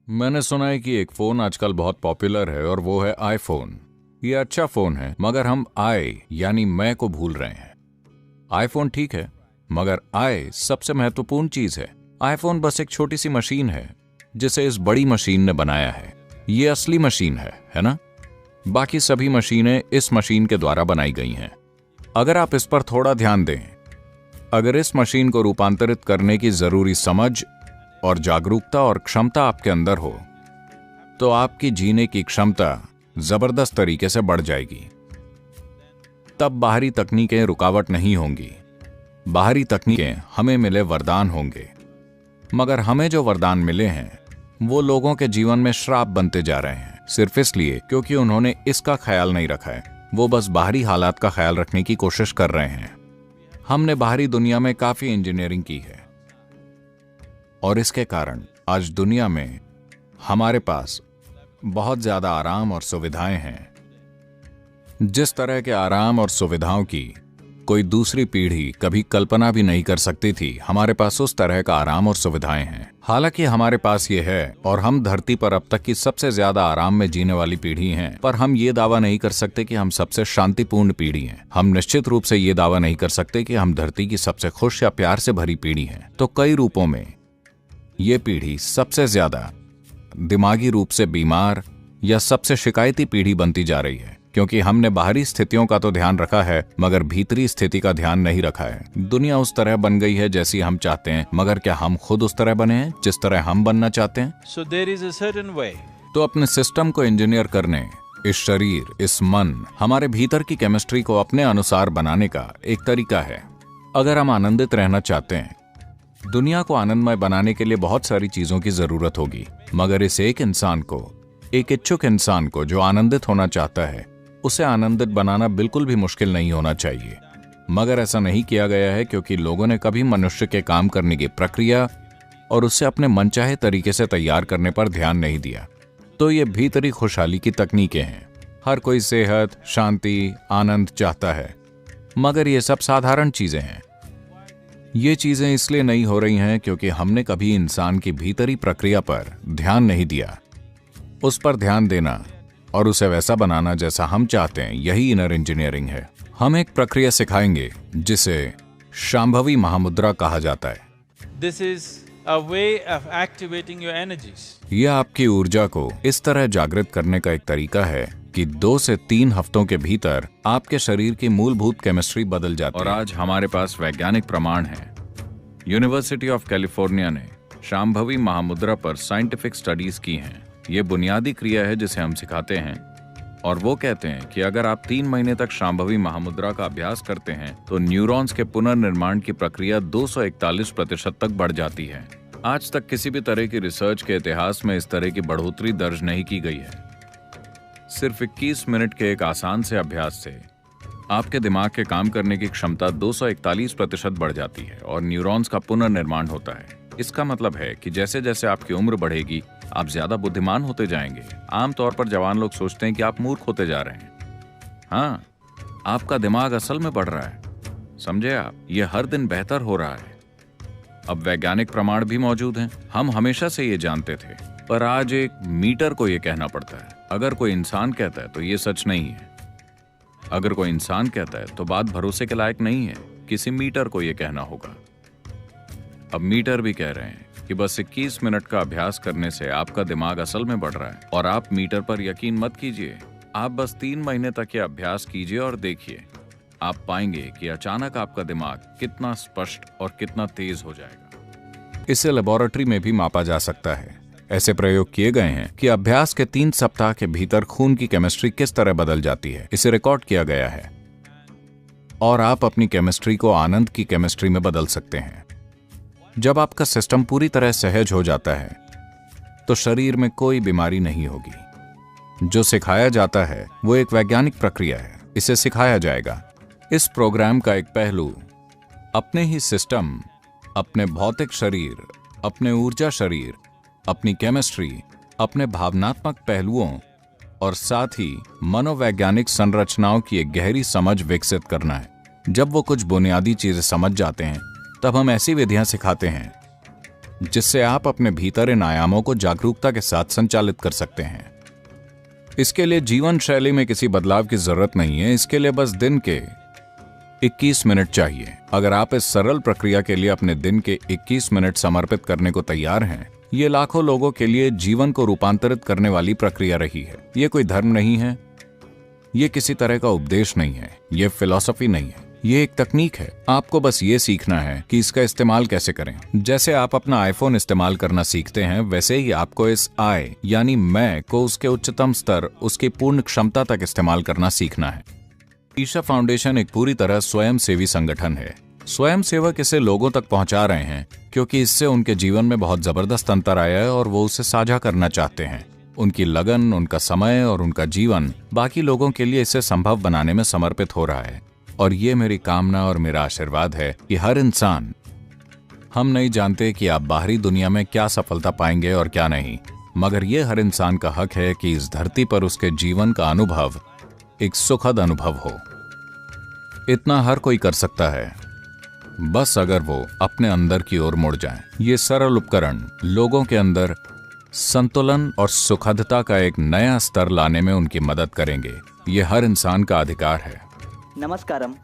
मैंने सुना है कि एक फोन आजकल बहुत पॉपुलर है और वो है आईफोन। ये अच्छा फोन है, मगर हम आई यानी मैं को भूल रहे हैं। आईफोन ठीक है, मगर आई सबसे महत्वपूर्ण चीज है। आईफोन बस एक छोटी सी मशीन है जिसे इस बड़ी मशीन ने बनाया है। ये असली मशीन है ना? बाकी सभी मशीनें इस मशीन के द्वारा बनाई गई हैं। अगर आप इस पर थोड़ा ध्यान दें, अगर इस मशीन को रूपांतरित करने की जरूरी समझ और जागरूकता और क्षमता आपके अंदर हो, तो आपकी जीने की क्षमता जबरदस्त तरीके से बढ़ जाएगी। तब बाहरी तकनीकें रुकावट नहीं होंगी। बाहरी तकनीकें हमें मिले वरदान होंगे, मगर हमें जो वरदान मिले हैं वो लोगों के जीवन में श्राप बनते जा रहे हैं, सिर्फ इसलिए क्योंकि उन्होंने इसका ख्याल नहीं रखा है। वो बस बाहरी हालात का ख्याल रखने की कोशिश कर रहे हैं। हमने बाहरी दुनिया में काफी इंजीनियरिंग की है और इसके कारण आज दुनिया में हमारे पास बहुत ज्यादा आराम और सुविधाएं हैं। जिस तरह के आराम और सुविधाओं की कोई दूसरी पीढ़ी कभी कल्पना भी नहीं कर सकती थी, हमारे पास उस तरह का आराम और सुविधाएं हैं। हालांकि हमारे पास ये है और हम धरती पर अब तक की सबसे ज्यादा आराम में जीने वाली पीढ़ी हैं, पर हम ये दावा नहीं कर सकते कि हम सबसे शांतिपूर्ण पीढ़ी हैं। हम निश्चित रूप से ये दावा नहीं कर सकते कि हम धरती की सबसे खुश या प्यार से भरी पीढ़ी हैं। तो कई रूपों में ये पीढ़ी सबसे ज्यादा दिमागी रूप से बीमार या सबसे शिकायती पीढ़ी बनती जा रही है, क्योंकि हमने बाहरी स्थितियों का तो ध्यान रखा है मगर भीतरी स्थिति का ध्यान नहीं रखा है। दुनिया उस तरह बन गई है जैसी हम चाहते हैं, मगर क्या हम खुद उस तरह बने हैं जिस तरह हम बनना चाहते हैं? So there is a certain way. तो अपने सिस्टम को इंजीनियर करने, इस शरीर, इस मन, हमारे भीतर की केमिस्ट्री को अपने अनुसार बनाने का एक तरीका है। अगर हम आनंदित रहना चाहते हैं, दुनिया को आनंदमय बनाने के लिए बहुत सारी चीजों की जरूरत होगी, मगर इस एक इंसान को, एक इच्छुक इंसान को जो आनंदित होना चाहता है, उसे आनंदित बनाना बिल्कुल भी मुश्किल नहीं होना चाहिए। मगर ऐसा नहीं किया गया है क्योंकि लोगों ने कभी मनुष्य के काम करने की प्रक्रिया और उसे अपने मनचाहे तरीके से तैयार करने पर ध्यान नहीं दिया। तो ये भीतरी खुशहाली की तकनीकें हैं। हर कोई सेहत, शांति, आनंद चाहता है, मगर ये सब साधारण चीजें हैं। ये चीजें इसलिए नहीं हो रही हैं क्योंकि हमने कभी इंसान की भीतरी प्रक्रिया पर ध्यान नहीं दिया। उस पर ध्यान देना और उसे वैसा बनाना जैसा हम चाहते हैं, यही इनर इंजीनियरिंग है। हम एक प्रक्रिया सिखाएंगे जिसे शांभवी महामुद्रा कहा जाता है। This is a way of activating your energies. यह आपकी ऊर्जा को इस तरह जागृत करने का एक तरीका है कि 2 से 3 हफ्तों के भीतर आपके शरीर की मूलभूत केमिस्ट्री बदल जाती है। और आज हमारे पास वैज्ञानिक प्रमाण है। यूनिवर्सिटी ऑफ कैलिफोर्निया ने शांभवी महामुद्रा पर साइंटिफिक स्टडीज की हैं। ये बुनियादी क्रिया है जिसे हम सिखाते हैं, और वो कहते हैं कि अगर आप 3 महीने तक शांभवी महामुद्रा का अभ्यास करते हैं तो न्यूरॉन्स के पुनर्निर्माण की प्रक्रिया 241% तक बढ़ जाती है। आज तक किसी भी तरह की रिसर्च के इतिहास में इस तरह की बढ़ोतरी दर्ज नहीं की गई है। सिर्फ 21 मिनट के एक आसान से अभ्यास से आपके दिमाग के काम करने की क्षमता 241% बढ़ जाती है और न्यूरॉन्स का पुनर्निर्माण होता है। इसका मतलब है कि जैसे जैसे आपकी उम्र बढ़ेगी, आप ज्यादा बुद्धिमान होते जाएंगे। आमतौर पर जवान लोग सोचते हैं कि आप मूर्ख होते जा रहे हैं। हाँ, आपका दिमाग असल में बढ़ रहा है। समझे आप? ये हर दिन बेहतर हो रहा है। अब वैज्ञानिक प्रमाण भी मौजूद हैं। हम हमेशा से ये जानते थे, पर आज एक मीटर को ये कहना पड़ता है। अगर कोई इंसान कहता है तो ये सच नहीं है। अगर कोई इंसान कहता है तो बात भरोसे के लायक नहीं है। किसी मीटर को ये कहना होगा। अब मीटर भी कह रहे हैं कि बस 21 मिनट का अभ्यास करने से आपका दिमाग असल में बढ़ रहा है। और आप मीटर पर यकीन मत कीजिए, आप बस 3 महीने तक ये अभ्यास कीजिए और देखिए, आप पाएंगे कि अचानक आपका दिमाग कितना स्पष्ट और कितना तेज हो जाएगा। इसे लेबोरेटरी में भी मापा जा सकता है। ऐसे प्रयोग किए गए हैं कि अभ्यास के 3 सप्ताह के भीतर खून की केमिस्ट्री किस तरह बदल जाती है। इसे रिकॉर्ड किया गया है और आप अपनी केमिस्ट्री को आनंद की केमिस्ट्री में बदल सकते हैं। जब आपका सिस्टम पूरी तरह सहज हो जाता है तो शरीर में कोई बीमारी नहीं होगी। जो सिखाया जाता है वो एक वैज्ञानिक प्रक्रिया है। इसे सिखाया जाएगा। इस प्रोग्राम का एक पहलू अपने ही सिस्टम, अपने भौतिक शरीर, अपने ऊर्जा शरीर, अपनी केमिस्ट्री, अपने भावनात्मक पहलुओं और साथ ही मनोवैज्ञानिक संरचनाओं की एक गहरी समझ विकसित करना है। जब वो कुछ बुनियादी चीजें समझ जाते हैं, तब हम ऐसी विधियां सिखाते हैं जिससे आप अपने भीतर इन आयामों को जागरूकता के साथ संचालित कर सकते हैं। इसके लिए जीवन शैली में किसी बदलाव की जरूरत नहीं है, इसके लिए बस दिन के 21 मिनट चाहिए। अगर आप इस सरल प्रक्रिया के लिए अपने दिन के 21 मिनट समर्पित करने को तैयार हैं, ये लाखों लोगों के लिए जीवन को रूपांतरित करने वाली प्रक्रिया रही है। ये कोई धर्म नहीं है, ये किसी तरह का उपदेश नहीं है, ये फिलॉसफी नहीं है, ये एक तकनीक है। आपको बस ये सीखना है कि इसका इस्तेमाल कैसे करें। जैसे आप अपना आईफोन इस्तेमाल करना सीखते हैं, वैसे ही आपको इस आई यानी मैं को उसके उच्चतम स्तर, उसकी पूर्ण क्षमता तक इस्तेमाल करना सीखना है। ईशा फाउंडेशन एक पूरी तरह स्वयंसेवी संगठन है। स्वयंसेवक इसे लोगों तक पहुंचा रहे हैं क्योंकि इससे उनके जीवन में बहुत जबरदस्त अंतर आया है और वो उसे साझा करना चाहते हैं। उनकी लगन, उनका समय और उनका जीवन बाकी लोगों के लिए इसे संभव बनाने में समर्पित हो रहा है। और ये मेरी कामना और मेरा आशीर्वाद है कि हर इंसान, हम नहीं जानते कि आप बाहरी दुनिया में क्या सफलता पाएंगे और क्या नहीं, मगर ये हर इंसान का हक है कि इस धरती पर उसके जीवन का अनुभव एक सुखद अनुभव हो। इतना हर कोई कर सकता है, बस अगर वो अपने अंदर की ओर मुड़ जाए। ये सरल उपकरण लोगों के अंदर संतुलन और सुखदता का एक नया स्तर लाने में उनकी मदद करेंगे। ये हर इंसान का अधिकार है। नमस्कारम।